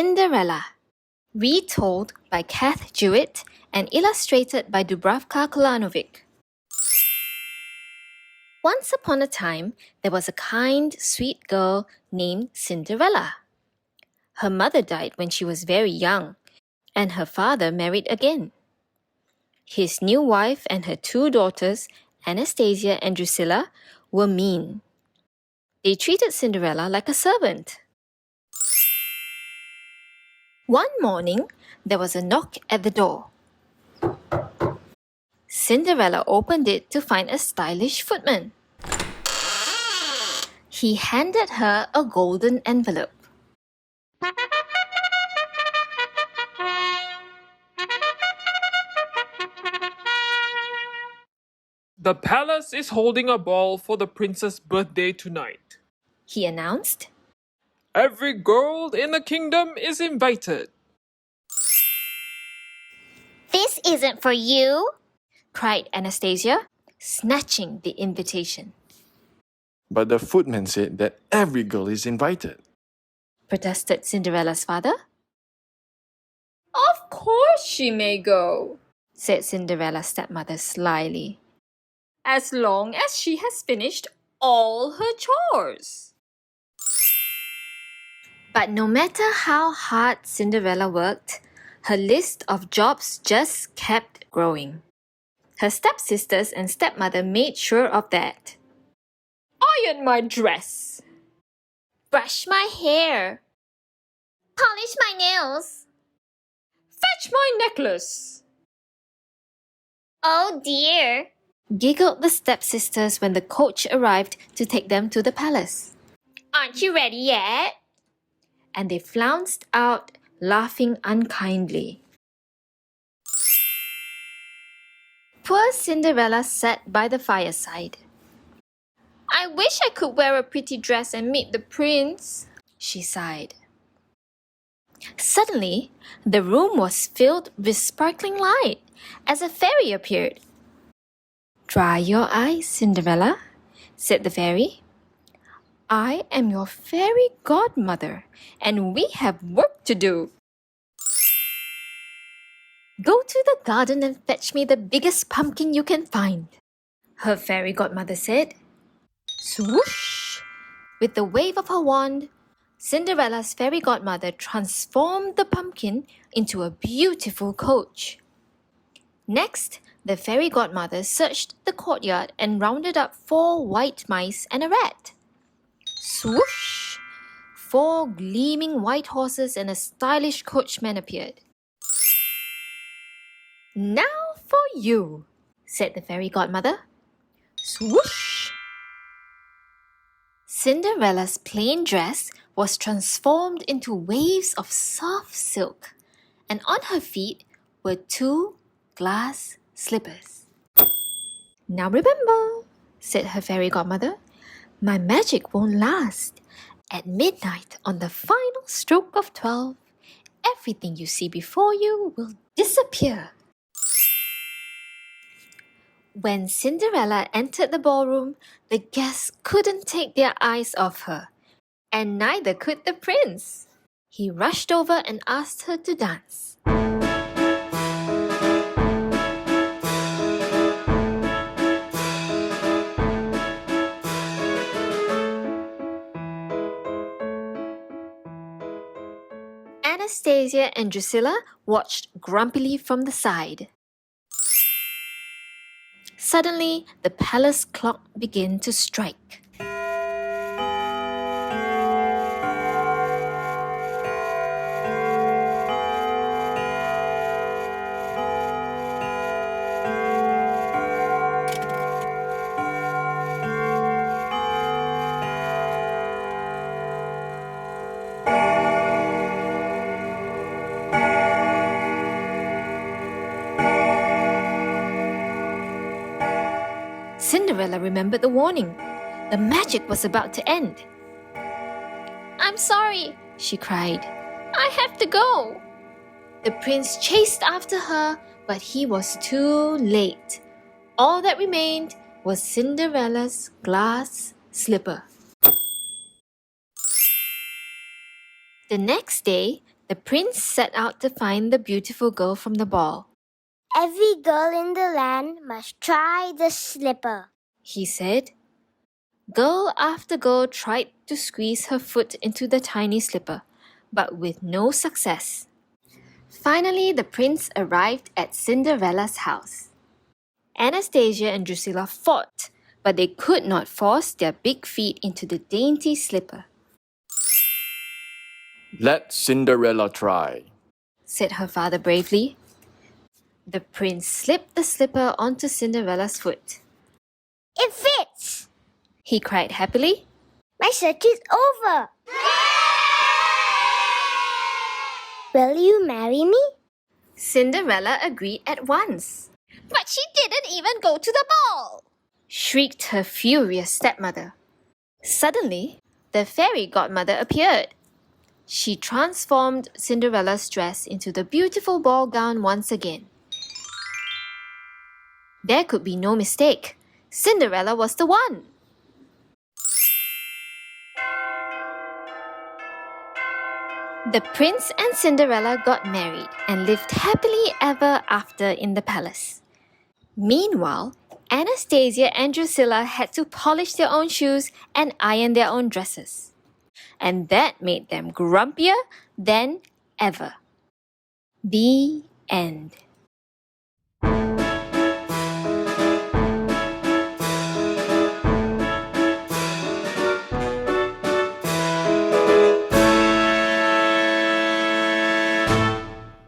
Cinderella, retold by Kath Jewett and illustrated by Dubravka Kolanovic. Once upon a time, there was a kind, sweet girl named Cinderella. Her mother died when she was very young, and her father married again. His new wife and her two daughters, Anastasia and Drusilla, were mean. They treated Cinderella like a servant. One morning, there was a knock at the door. Cinderella opened it to find a stylish footman. He handed her a golden envelope. The palace is holding a ball for the prince's birthday tonight, He announced. Every girl in the kingdom is invited. This isn't for you, Cried Anastasia, snatching the invitation. But the footman said that every girl is invited. Protested Cinderella's father. Of course she may go, said Cinderella's stepmother slyly, as long as she has finished all her chores. But no matter how hard Cinderella worked, her list of jobs just kept growing. Her stepsisters and stepmother made sure of that. Iron my dress. brush my hair, polish my nails. Fetch my necklace. Oh dear, Giggled the stepsisters when the coach arrived to take them to the palace. aren't you ready yet? And they flounced out, laughing unkindly. Poor Cinderella sat by the fireside. I wish I could wear a pretty dress and meet the prince, she sighed. Suddenly, the room was filled with sparkling light as a fairy appeared. Dry your eyes, Cinderella, said the fairy. I am your fairy godmother, and we have work to do. Go to the garden and fetch me the biggest pumpkin you can find, her fairy godmother said. Swoosh! With the wave of her wand, Cinderella's fairy godmother transformed the pumpkin into a beautiful coach. Next, the fairy godmother searched the courtyard and rounded up 4 white mice and a rat. Swoosh! 4 gleaming white horses and a stylish coachman appeared. Now for you, said the fairy godmother. Swoosh! Cinderella's plain dress was transformed into waves of soft silk, and on her feet were 2 glass slippers. Now remember, said her fairy godmother, my magic won't last. At midnight, on the final stroke of 12, everything you see before you will disappear. When Cinderella entered the ballroom, the guests couldn't take their eyes off her, and neither could the prince. He rushed over and asked her to dance. Anastasia and Drusilla watched grumpily from the side. Suddenly, the palace clock began to strike. Cinderella remembered the warning. The magic was about to end. I'm sorry, she cried. I have to go. The prince chased after her, but he was too late. All that remained was Cinderella's glass slipper. The next day, The prince set out to find the beautiful girl from the ball. Every girl in the land must try the slipper, He said. Girl after girl tried to squeeze her foot into the tiny slipper, but with no success. Finally, the prince arrived at Cinderella's house. Anastasia and Drusilla fought, but they could not force their big feet into the dainty slipper, Let Cinderella try. said her father bravely. The prince slipped the slipper onto Cinderella's foot. It fits! He cried happily. My search is over! Will you marry me? Cinderella agreed at once, But she didn't even go to the ball. shrieked her furious stepmother. Suddenly, the fairy godmother appeared. She transformed Cinderella's dress into the beautiful ball gown once again. There could be no mistake. Cinderella was the one. The prince and Cinderella got married and lived happily ever after in the palace. Meanwhile, Anastasia and Drusilla had to polish their own shoes and iron their own dresses. And that made them grumpier than ever. The end.